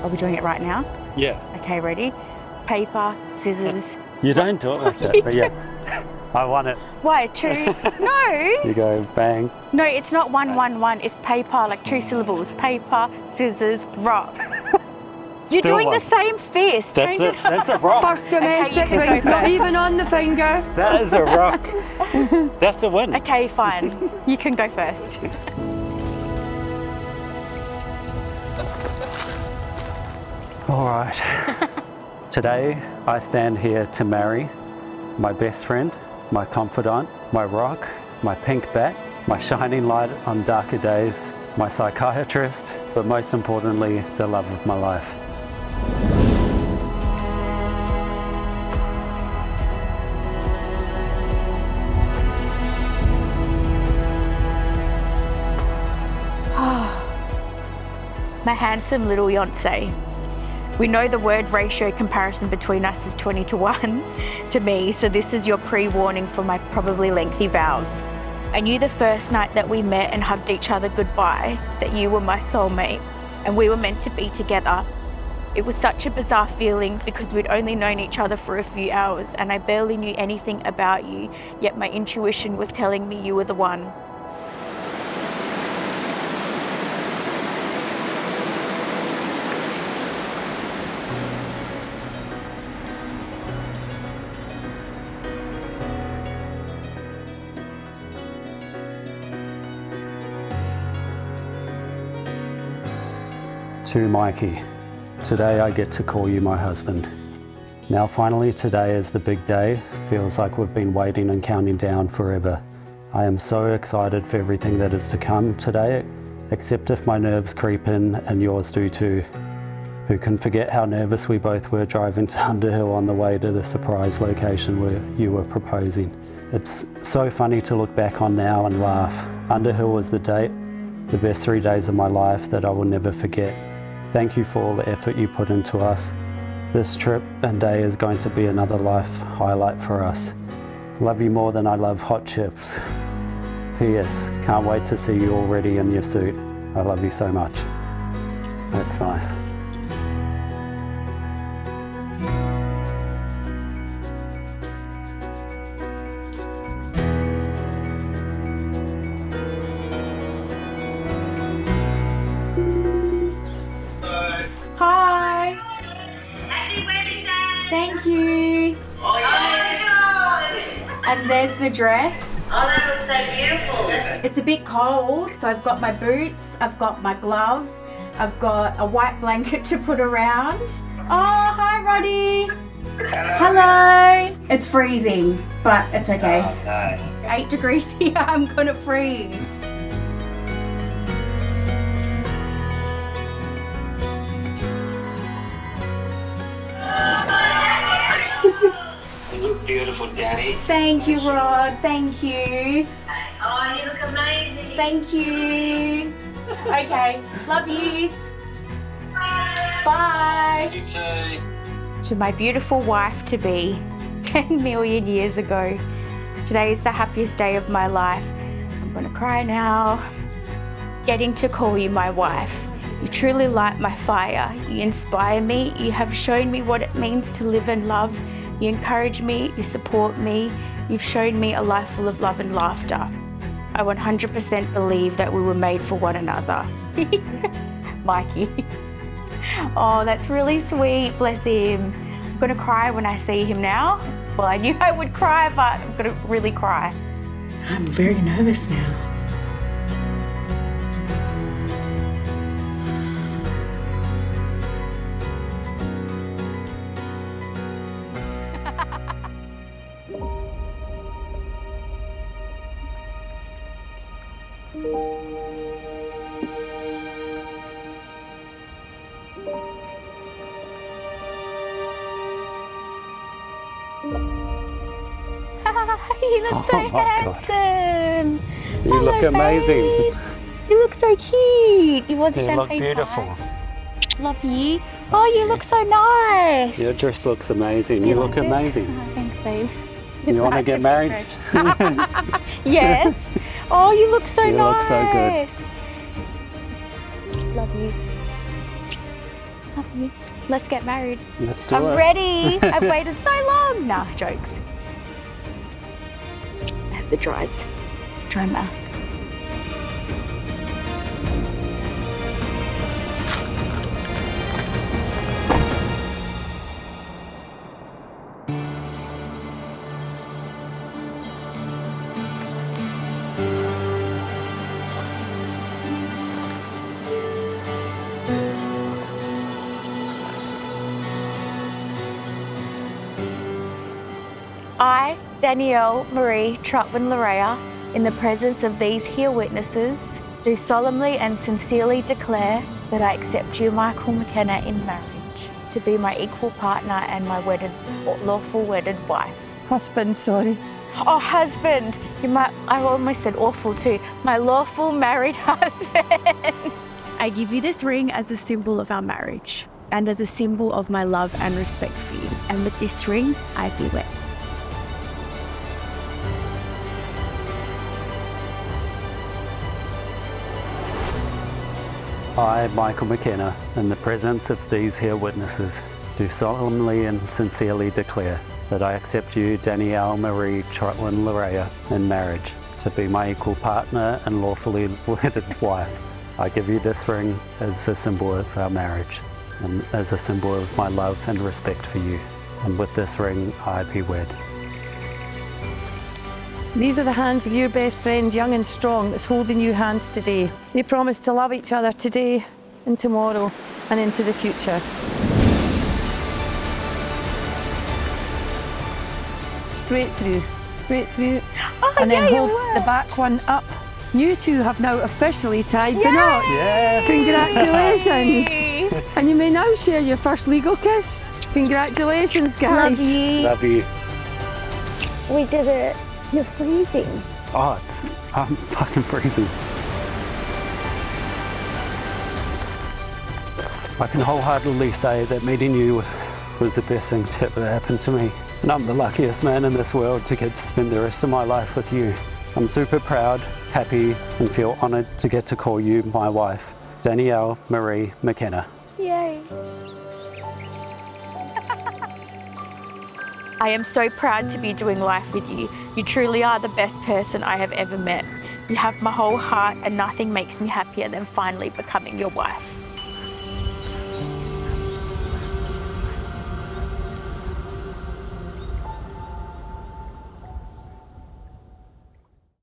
Are we doing it right now? Yeah. Okay, ready? Paper, scissors. You don't do it like that, but yeah. I won it. Why, true? No! You go bang. No, it's not 1, 1, 1. It's paper, like 2 syllables. Paper, scissors, rock. You're Still doing one. the same fist. That's Change it. it. That's a rock. First domestic Okay, you can go ring's not first. even on the finger. That is a rock. That's a win. Okay, fine. You can go first. All right. Today, I stand here to marry my best friend, my confidant, my rock, my pink bat, my shining light on darker days, my psychiatrist, but most importantly, the love of my life. My handsome little Yonsei. We know the word ratio comparison between us is 20 to 1 to me, so this is your pre-warning for my probably lengthy vows. I knew the first night that we met and hugged each other goodbye that you were my soulmate and we were meant to be together. It was such a bizarre feeling because we'd only known each other for a few hours and I barely knew anything about you, yet my intuition was telling me you were the one. To Mikey, today I get to call you my husband. Now finally today is the big day. Feels like we've been waiting and counting down forever. I am so excited for everything that is to come today, except if my nerves creep in and yours do too. Who can forget how nervous we both were driving to Underhill on the way to the surprise location where you were proposing. It's so funny to look back on now and laugh. Underhill was the date, the best 3 days of my life that I will never forget. Thank you for all the effort you put into us. This trip and day is going to be another life highlight for us. Love you more than I love hot chips. P.S. Can't wait to see you already in your suit. I love you so much. That's nice. Hi! Happy wedding day! Thank you! Oh my God! And there's the dress. Oh, that looks so beautiful. It's a bit cold, so I've got my boots, I've got my gloves, I've got a white blanket to put around. Oh, hi Roddy! Hello! It's freezing, but it's okay. Oh, no. 8 degrees here, I'm gonna freeze. You look beautiful, Danny. Thank you, Rod, thank you. Oh, you look amazing. Thank you. Okay, love yous. Bye. You too. To my beautiful wife-to-be, 10 million years ago. Today is the happiest day of my life. I'm gonna cry now. Getting to call you my wife. You truly light my fire. You inspire me. You have shown me what it means to live and love. You encourage me. You support me. You've shown me a life full of love and laughter. I 100% believe that we were made for one another. Mikey. Oh, that's really sweet. Bless him. I'm gonna cry when I see him now. Well, I knew I would cry, but I'm gonna really cry. I'm very nervous now. You look so Oh my God. handsome. You look Hello, amazing. babe. You look so cute. You want the You look champagne beautiful. pie? Love you. Oh, you look so nice. Your dress looks amazing. You look like it? amazing. Oh, thanks, babe. It's You want to nice get be married? fresh. Yes. Oh, you look so You nice. look so good. Love you. Love Let's get married. Let's do it. I'm ready. I've waited so long. Nah, jokes. I have the dry mouth. I, Danielle Marie Trotman-Larea, in the presence of these here witnesses, do solemnly and sincerely declare that I accept you, Michael McKenna, in marriage to be my equal partner and my lawful wedded wife. Husband, sorry. Oh, husband! I almost said awful too. My lawful married husband. I give you this ring as a symbol of our marriage and as a symbol of my love and respect for you. And with this ring, I be wed. I, Michael McKenna, in the presence of these here witnesses, do solemnly and sincerely declare that I accept you, Danielle Marie Trotman-Larea, in marriage to be my equal partner and lawfully wedded wife. I give you this ring as a symbol of our marriage and as a symbol of my love and respect for you. And with this ring, I be wed. These are the hands of your best friend, young and strong, that's holding you hands today. They promise to love each other today and tomorrow and into the future. Straight through, Oh, and then yeah, hold you were. the back one up. You two have now officially tied the knot. Yes! Congratulations. And you may now share your first legal kiss. Congratulations, guys. Love you. Love you. We did it. You're freezing. Oh, I'm fucking freezing. I can wholeheartedly say that meeting you was the best thing to ever happen to me. And I'm the luckiest man in this world to get to spend the rest of my life with you. I'm super proud, happy, and feel honoured to get to call you my wife, Danielle Marie McKenna. Yay. I am so proud to be doing life with you. You truly are the best person I have ever met. You have my whole heart and nothing makes me happier than finally becoming your wife.